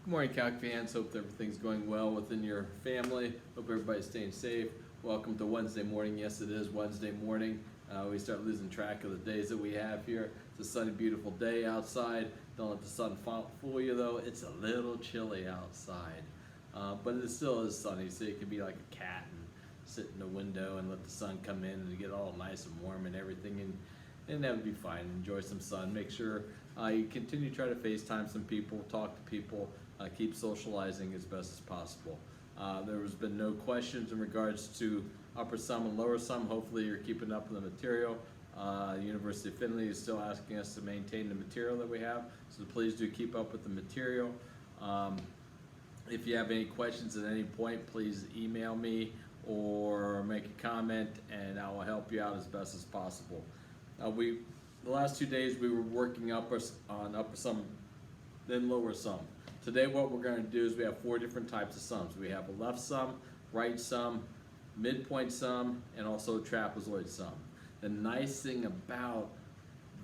Good morning, calc fans. Hope everything's going well within your family. Hope everybody's staying safe. Welcome to Wednesday morning. Yes, it is Wednesday morning. We start losing track of the days that we have here. It's a sunny, beautiful day outside. Don't let the sun fool you, though. It's a little chilly outside, but it still is sunny, so you can be like a cat and sit in the window and let the sun come in and get all nice and warm and everything, and that would be fine. Enjoy some sun. Make sure you continue to try to FaceTime some people, talk to people, keep socializing as best as possible. There has been no questions in regards to upper sum and lower sum. Hopefully you're keeping up with the material. University of Findlay is still asking us to maintain the material that we have, so please do keep up with the material. If you have any questions at any point, please email me or make a comment and I will help you out as best as possible. The last 2 days we were working on upper sum, then lower sum. Today what we're going to do is we have 4 different types of sums. We have a left sum, right sum, midpoint sum, and also trapezoid sum. The nice thing about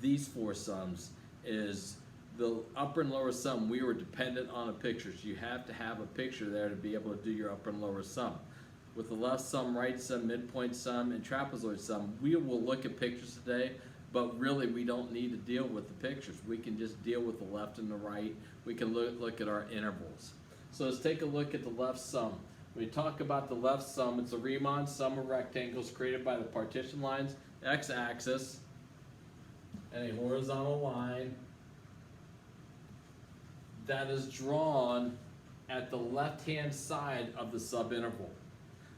these 4 sums is the upper and lower sum, we were dependent on a picture. So you have to have a picture there to be able to do your upper and lower sum. With the left sum, right sum, midpoint sum, and trapezoid sum, we will look at pictures today, but really we don't need to deal with the pictures. We can just deal with the left and the right. We can look at our intervals. So let's take a look at the left sum. When we talk about the left sum, it's a Riemann sum of rectangles created by the partition lines, x-axis, and a horizontal line that is drawn at the left-hand side of the subinterval.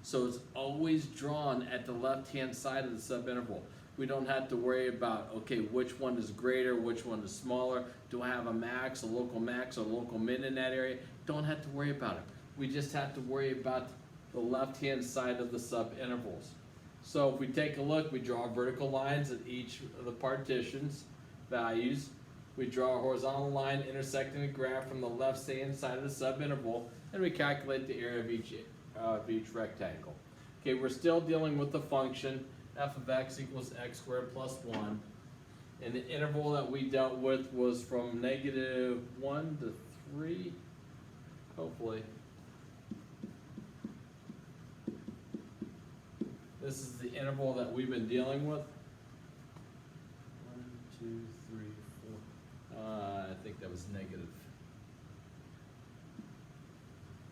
So it's always drawn at the left-hand side of the subinterval. We don't have to worry about, okay, which one is greater, which one is smaller. Do I have a max, a local min in that area? Don't have to worry about it. We just have to worry about the left-hand side of the subintervals. So if we take a look, we draw vertical lines at each of the partitions, values. We draw a horizontal line intersecting the graph from the left-hand side of the subinterval, and we calculate the area of each rectangle. Okay, we're still dealing with the function f of x equals x squared plus 1. And the interval that we dealt with was from -1 to 3, hopefully. This is the interval that we've been dealing with. 1, 2, 3, 4. I think that was negative.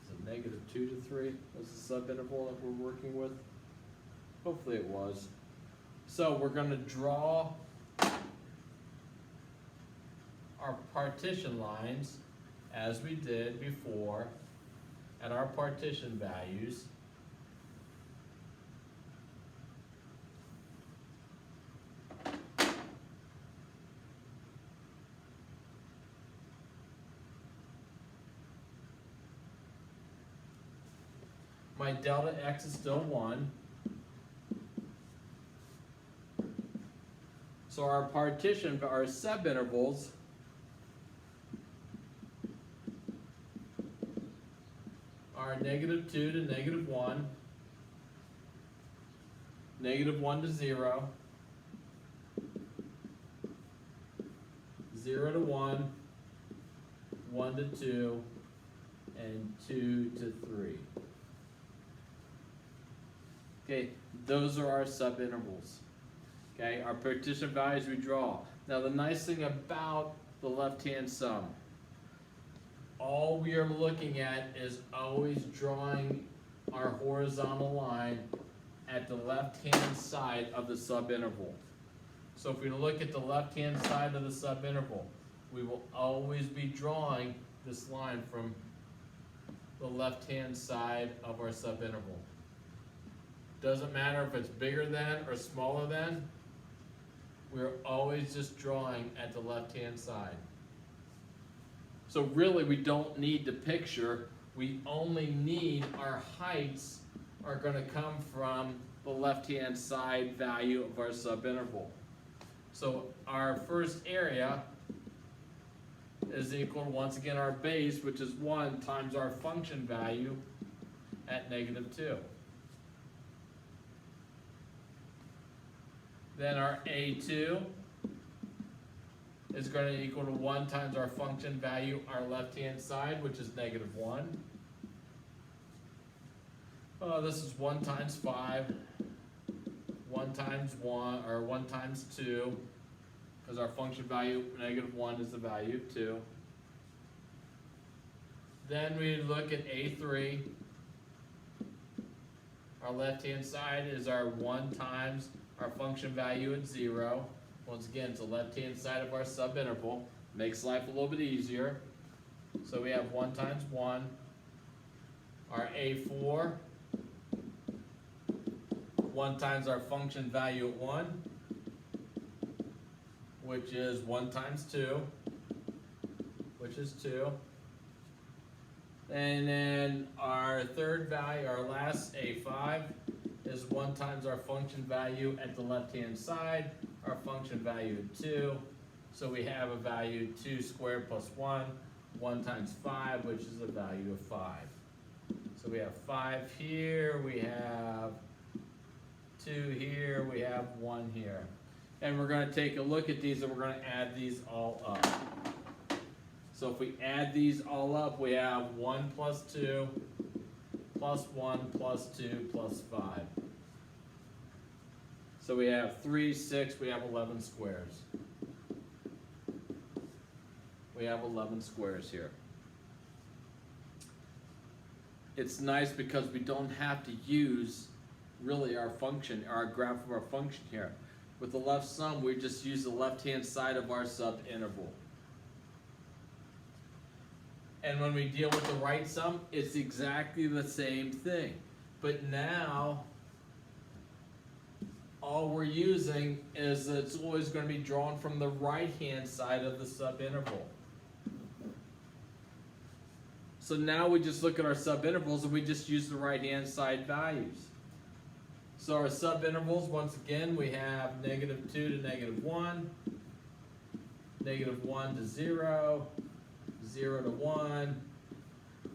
So -2 to 3 was the subinterval that we're working with. Hopefully it was. So we're going to draw our partition lines as we did before at our partition values. My delta x is still 1. So our subintervals are -2 to -1, -1 to 0, 0 to 1, 1 to 2, and 2 to 3. Okay, those are our subintervals. Okay, our partition values we draw. Now the nice thing about the left-hand sum, all we are looking at is always drawing our horizontal line at the left-hand side of the subinterval. So if we look at the left-hand side of the subinterval, we will always be drawing this line from the left-hand side of our subinterval. Doesn't matter if it's bigger than or smaller than, we're always just drawing at the left-hand side. So really we don't need the picture, we only need our heights are going to come from the left-hand side value of our subinterval. So our first area is equal to, once again, our base, which is 1 times our function value at -2. Then our A2 is going to equal to 1 times our function value, our left-hand side, which is -1. This is 1 times 5, 1 times 1, or 1 times 2, because our function value, -1, is the value of 2. Then we look at A3. Our left-hand side is our 1 times our function value at 0. Once again, it's the left-hand side of our subinterval. Makes life a little bit easier. So we have 1 times 1. Our A4, 1 times our function value at 1, which is 1 times 2, which is 2. And then our third value, our last A5, is 1 times our function value at the left-hand side, our function value at 2. So we have a value 2 squared plus 1, 1 times 5, which is a value of 5. So we have 5 here, we have 2 here, we have 1 here. And we're going to take a look at these and we're going to add these all up. So if we add these all up, we have 1 plus 2 plus 1 plus 2 plus 5. So we have 3, 6, we have 11 squares. We have 11 squares here. It's nice because we don't have to use really our function, our graph of our function here. With the left sum, we just use the left-hand side of our subinterval. And when we deal with the right sum, it's exactly the same thing. But now, all we're using is it's always going to be drawn from the right-hand side of the subinterval. So now we just look at our subintervals and we just use the right-hand side values. So our subintervals, once again, we have -2 to -1, -1 to 0, 0 to 1,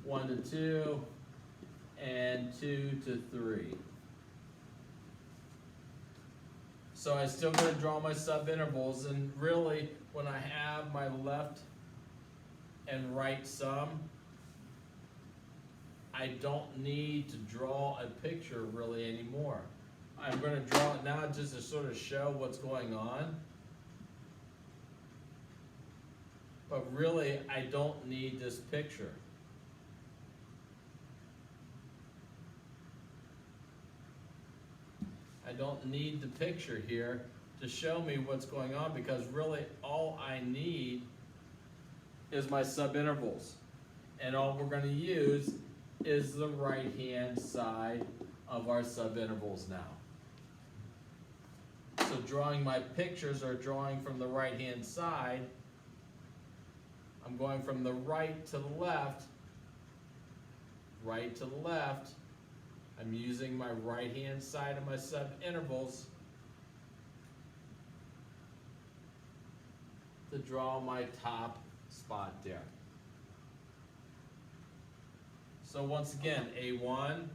1 to 2, and 2 to 3. So I'm still going to draw my subintervals, and really when I have my left and right sum, I don't need to draw a picture really anymore. I'm going to draw it now just to sort of show what's going on. But really, I don't need this picture. I don't need the picture here to show me what's going on, because really all I need is my subintervals. And all we're going to use is the right-hand side of our subintervals now. So drawing my pictures or drawing from the right-hand side, I'm going from the right to the left, right to the left. I'm using my right-hand side of my subintervals to draw my top spot there. So once again, A1,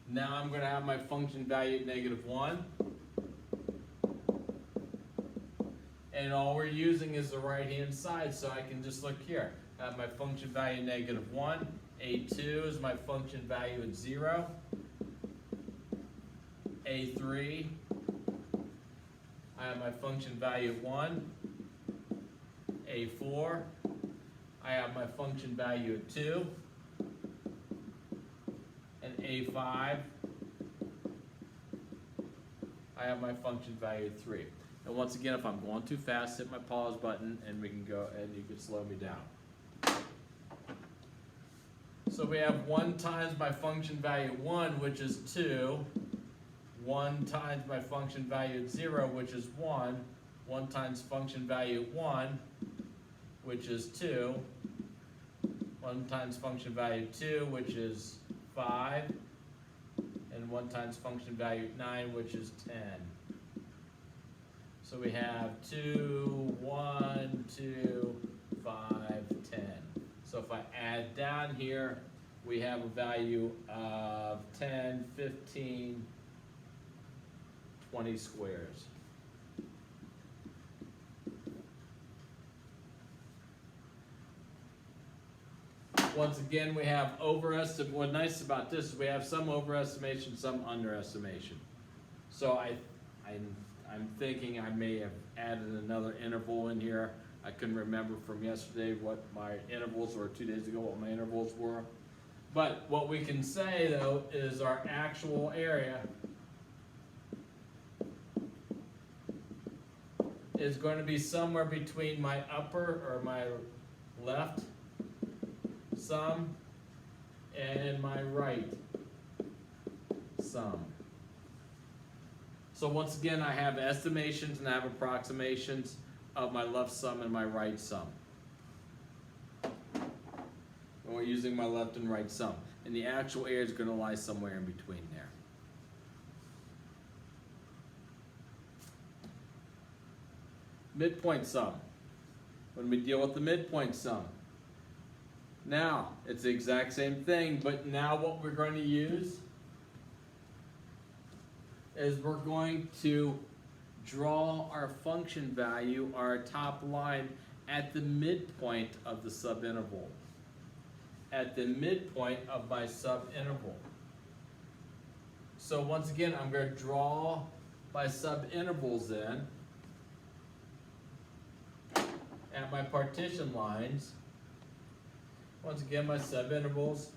now I'm going to have my function value at -1. And all we're using is the right-hand side, so I can just look here. I have my function value -1. A2 is my function value at 0. A3, I have my function value at 1. A4, I have my function value at 2. And A5, I have my function value at 3. And once again, if I'm going too fast, hit my pause button and we can go and you can slow me down. So we have 1 times my function value at 1, which is 2. 1 times my function value at 0, which is 1. 1 times function value at 1, which is 2. 1 times function value at 2, which is 5. And 1 times function value at 9, which is 10. So we have 2, 1, 2, 5, 10. So if I add down here, we have a value of 10, 15, 20 squares. Once again, we have overestimate. What's nice about this is we have some overestimation, some underestimation. So I'm thinking I may have added another interval in here. I couldn't remember from yesterday what my intervals, or 2 days ago what my intervals were. But what we can say though is our actual area is going to be somewhere between my upper or my left sum and my right sum. So once again, I have estimations and I have approximations of my left sum and my right sum. And we're using my left and right sum. And the actual area is going to lie somewhere in between there. Midpoint sum. When we deal with the midpoint sum. Now, it's the exact same thing, but now what we're going to use is we're going to draw our function value, our top line, at the midpoint of the subinterval. At the midpoint of my subinterval. So once again, I'm going to draw my subintervals in at my partition lines. Once again, my subintervals,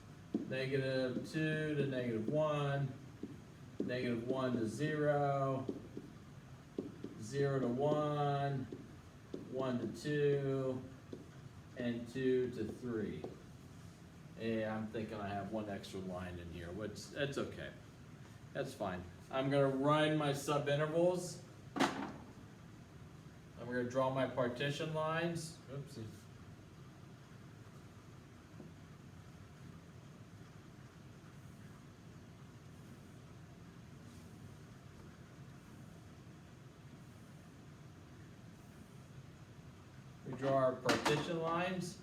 -2 to -1, -1 to 0, 0 to 1, 1 to 2, and 2 to 3. Yeah, I'm thinking I have one extra line in here, which that's okay. That's fine. I'm going to run my subintervals. I'm going to draw my partition lines. Oopsie. We draw our partition lines.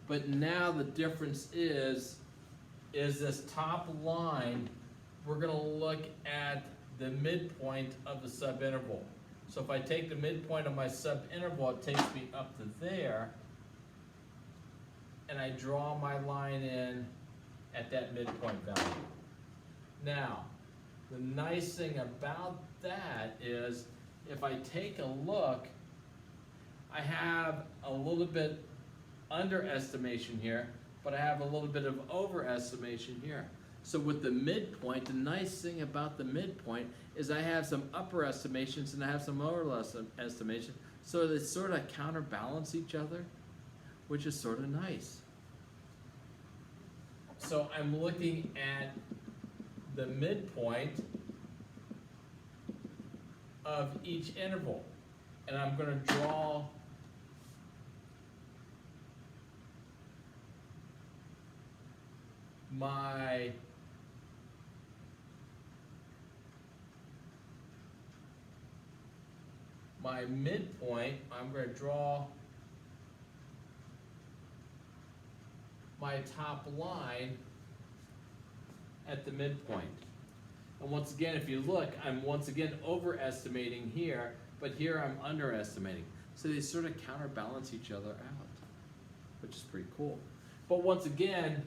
But now the difference is this top line, we're going to look at the midpoint of the subinterval. So if I take the midpoint of my subinterval, it takes me up to there, and I draw my line in at that midpoint value. Now, the nice thing about that is if I take a look, I have a little bit underestimation here, but I have a little bit of overestimation here. So with the midpoint, the nice thing about the midpoint is I have some upper estimations and I have some lower estimation, so they sort of counterbalance each other, which is sort of nice. So I'm looking at the midpoint of each interval, and I'm going to draw my midpoint. I'm going to draw my top line at the midpoint. And once again, if you look, I'm once again overestimating here, but here I'm underestimating. So they sort of counterbalance each other out, which is pretty cool. But once again,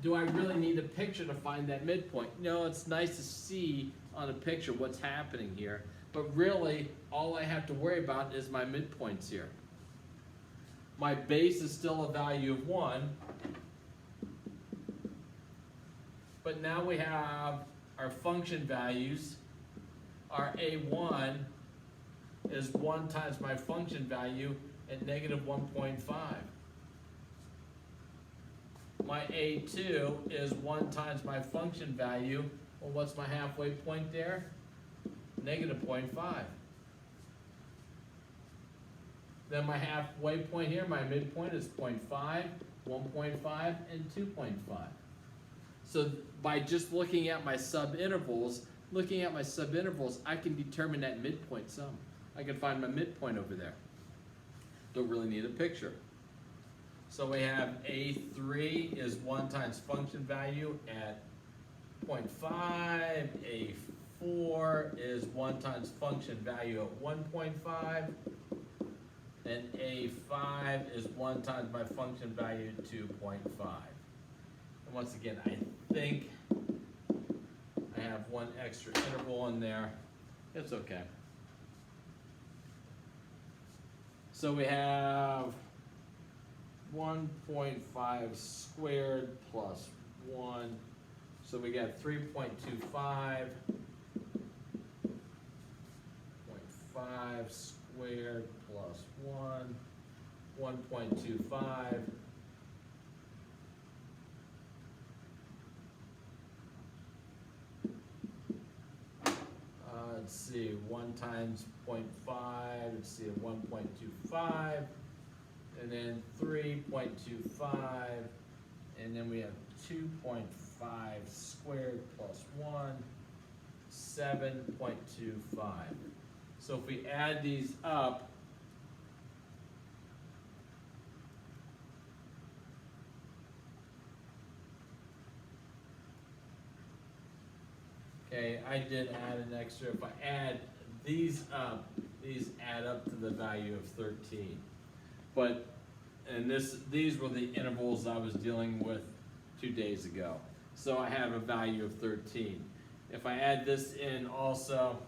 do I really need a picture to find that midpoint? No, it's nice to see on a picture what's happening here, but really all I have to worry about is my midpoints here. My base is still a value of 1, but now we have our function values. Our A1 is 1 times my function value at -1.5. My A2 is 1 times my function value. Well, what's my halfway point there? -0.5. Then my halfway point here, my midpoint is 0.5, 1.5, and 2.5. So by just looking at my subintervals, I can determine that midpoint sum. I can find my midpoint over there. Don't really need a picture. So we have A3 is 1 times function value at 0.5, 4 is 1 times function value at 1.5, and A5 is 1 times my function value at 2.5. And once again, I think I have one extra interval in there. It's okay. So we have 1.5 squared plus 1. So we got 3.25. 0.5 squared plus 1. 1.25. Let's see, 1 times 0.5, let's see, 1.25, and then 3.25, and then we have 2.5 squared plus 1, 7.25. So if we add these up, okay, I did add an extra. If I add these up, these add up to the value of 13. But, and these were the intervals I was dealing with 2 days ago. So I have a value of 13. If I add this in also,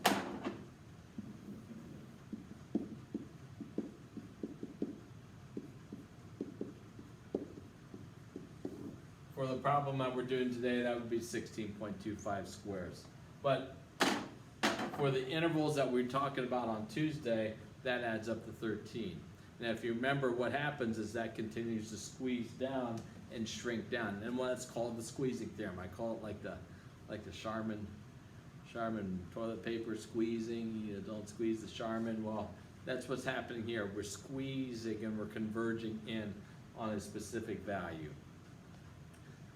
for the problem that we're doing today, that would be 16.25 squares. But for the intervals that we're talking about on Tuesday, that adds up to 13. And if you remember, what happens is that continues to squeeze down and shrink down. And that's called the squeezing theorem. I call it like the Charmin toilet paper squeezing. You know, don't squeeze the Charmin. Well, that's what's happening here. We're squeezing and we're converging in on a specific value.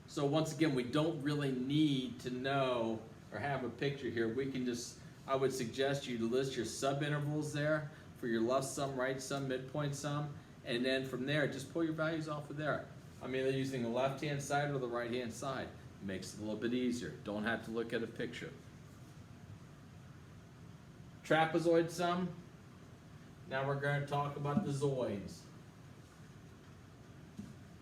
So once again, we don't really need to know or have a picture here. We can just, I would suggest you to list your subintervals there for your left sum, right sum, midpoint sum, and then from there, just pull your values off of there. I'm either using the left-hand side or the right-hand side. It makes it a little bit easier. Don't have to look at a picture. Trapezoid sum. Now we're going to talk about the zoids.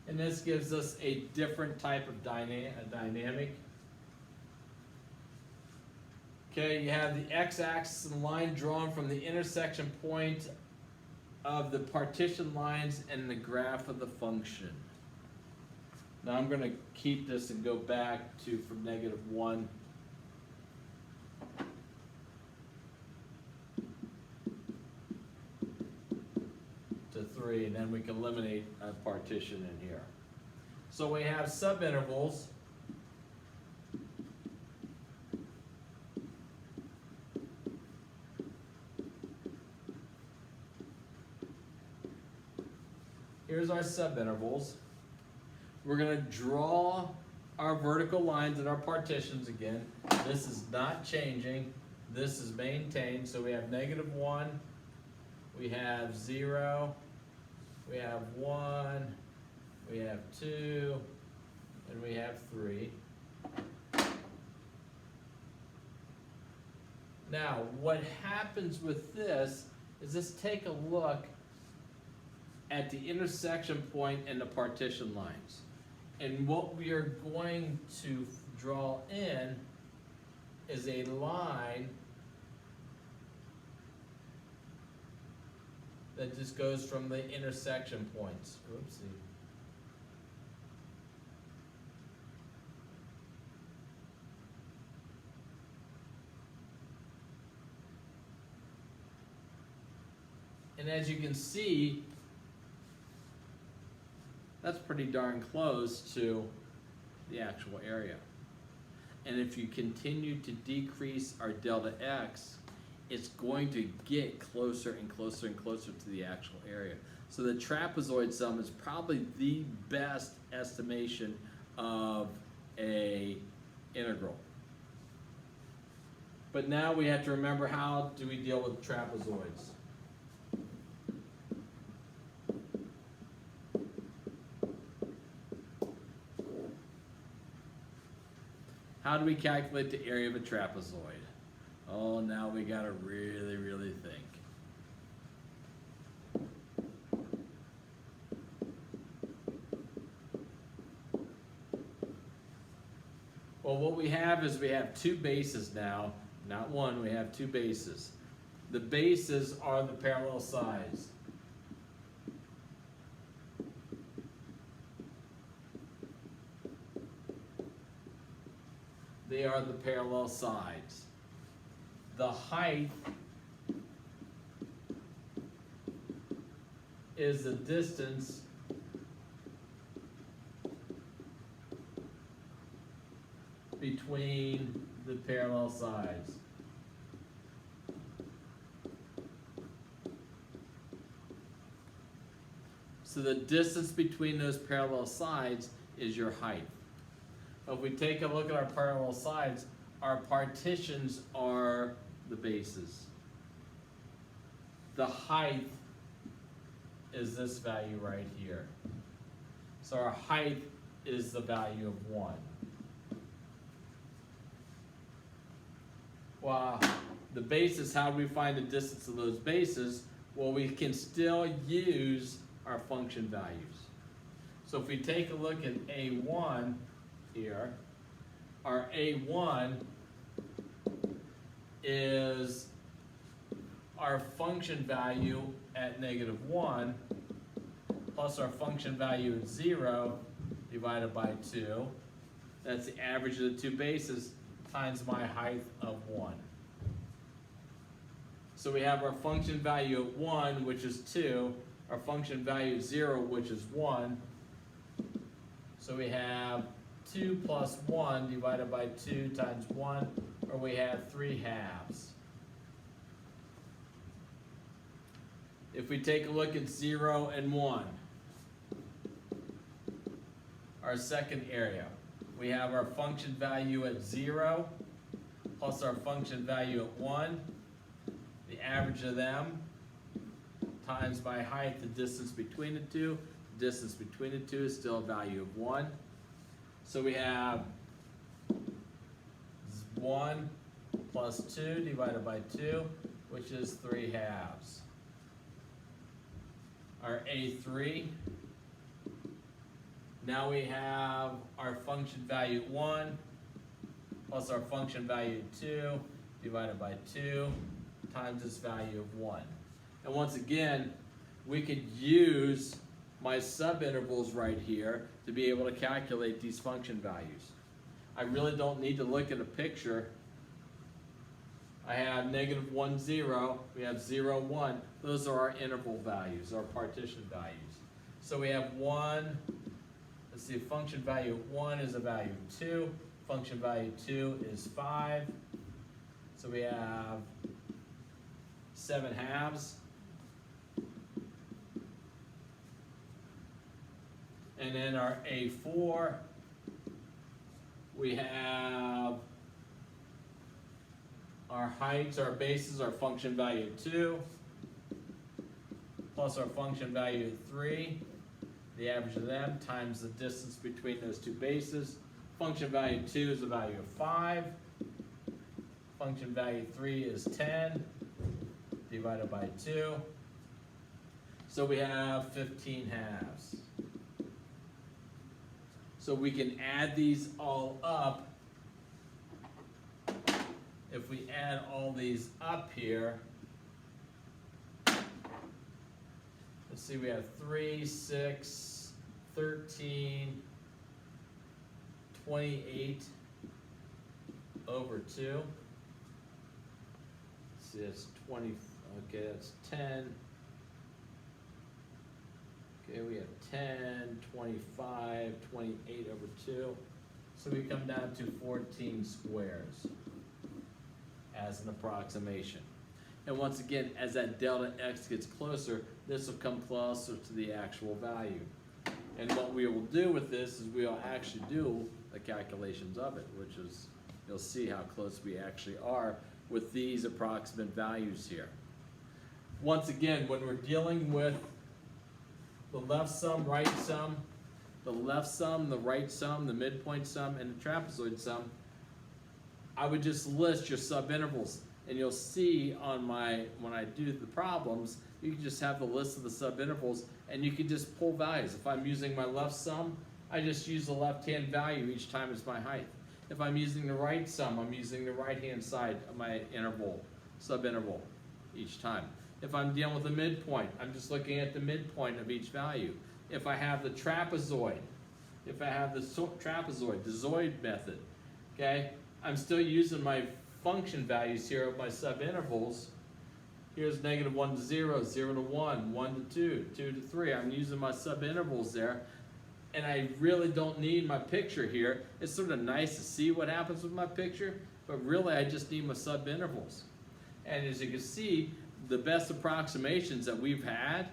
And this gives us a different type of dynamic. Okay, you have the x-axis and line drawn from the intersection point of the partition lines and the graph of the function. Now I'm going to keep this and go back to from -1 to 3, and then we can eliminate a partition in here. So we have subintervals. Here's our subintervals. We're going to draw our vertical lines and our partitions again. This is not changing. This is maintained. So we have -1, we have 0, we have 1, we have 2, and we have 3. Now, what happens with this is let's take a look at the intersection point and the partition lines. And what we are going to draw in is a line that just goes from the intersection points. Oopsie. And as you can see, that's pretty darn close to the actual area. And if you continue to decrease our delta x, it's going to get closer and closer and closer to the actual area. So the trapezoid sum is probably the best estimation of a integral. But now we have to remember, how do we deal with trapezoids? How do we calculate the area of a trapezoid? Oh, now we gotta really, really think. Well, what we have is we have two bases now, not one, we have two bases. The bases are the parallel sides. They are the parallel sides. The height is the distance between the parallel sides. So the distance between those parallel sides is your height. If we take a look at our parallel sides, our partitions are the bases. The height is this value right here. So our height is the value of 1. Well, the bases, how do we find the distance of those bases? Well, we can still use our function values. So if we take a look at A1 here, our A1 is our function value at -1 plus our function value at 0 divided by 2. That's the average of the two bases times my height of 1. So we have our function value at 1, which is 2, our function value at 0, which is 1. So we have 2 plus 1 divided by 2 times 1, or we have 3/2. If we take a look at 0 and 1, our second area, we have our function value at 0 plus our function value at 1, the average of them, times my height, the distance between the two. The distance between the two is still a value of 1. So we have 1 plus 2 divided by 2, which is 3/2. Our A3, now we have our function value at 1 plus our function value at 2 divided by 2 times this value of 1. And once again, we could use my subintervals right here to be able to calculate these function values. I really don't need to look at a picture. I have -1, 0, we have 0, 1. Those are our interval values, our partition values. So we have 1, let's see, function value 1 is a value of 2, function value 2 is 5. So we have 7/2. And then our A4, we have our heights, our bases, our function value of 2, plus our function value of 3, the average of them, times the distance between those two bases. Function value of 2 is a value of 5. Function value of 3 is 10, divided by 2. So we have 15/2. So we can add these all up. If we add all these up here, let's see, we have 3, 6, 13, 28 over 2. Let's see, that's 20, okay, that's 10. Okay, we have 10, 25, 28 over 2. So we come down to 14 squares as an approximation. And once again, as that delta x gets closer, this will come closer to the actual value. And what we will do with this is we'll actually do the calculations of it, which is, you'll see how close we actually are with these approximate values here. Once again, when we're dealing with the left sum, right sum, the left sum, the right sum, the midpoint sum, and the trapezoid sum, I would just list your subintervals. And you'll see on when I do the problems, you can just have the list of the subintervals and you can just pull values. If I'm using my left sum, I just use the left-hand value each time as my height. If I'm using the right sum, I'm using the right-hand side of my subinterval each time. If I'm dealing with a midpoint, I'm just looking at the midpoint of each value. If I have the trapezoid, the zoid method, okay, I'm still using my function values here of my subintervals. Here's -1 to 0, 0 to 1, 1 to 2, 2 to 3. I'm using my subintervals there, and I really don't need my picture here. It's sort of nice to see what happens with my picture, but really I just need my subintervals. And as you can see, the best approximations that we've had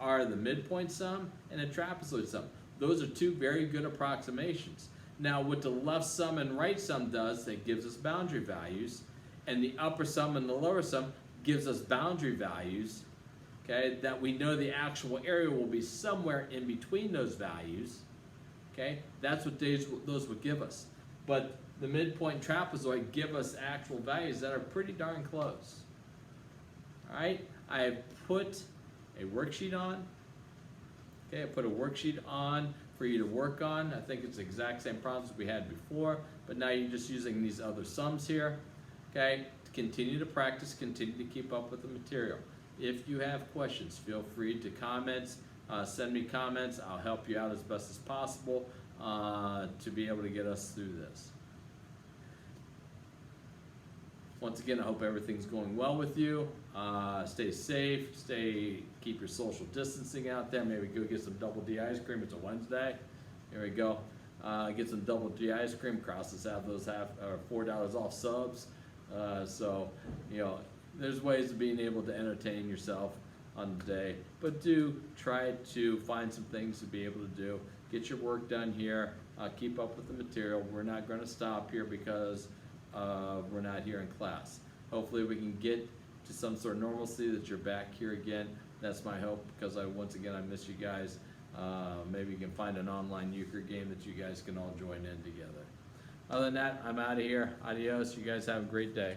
are the midpoint sum and the trapezoid sum. Those are two very good approximations. Now what the left sum and right sum does, that gives us boundary values, and the upper sum and the lower sum gives us boundary values, okay, that we know the actual area will be somewhere in between those values, okay? That's what those would give us. But the midpoint and trapezoid give us actual values that are pretty darn close. All right, I have put a worksheet on. Okay, I put a worksheet on for you to work on. I think it's the exact same problems we had before, but now you're just using these other sums here. Okay, to continue to practice, continue to keep up with the material. If you have questions, feel free to send me comments. I'll help you out as best as possible to be able to get us through this. Once again, I hope everything's going well with you. Stay safe, keep your social distancing out there. Maybe go get some double D ice cream. It's a Wednesday. Here we go. Get some double D ice cream. Crosses have those $4 off subs. So, you know, there's ways of being able to entertain yourself on the day. But do try to find some things to be able to do. Get your work done here. Keep up with the material. We're not going to stop here because we're not here in class. Hopefully we can get to some sort of normalcy that you're back here again. That's my hope, because once again I miss you guys. Maybe you can find an online euchre game that you guys can all join in together. Other than that, I'm out of here. Adios. You guys have a great day.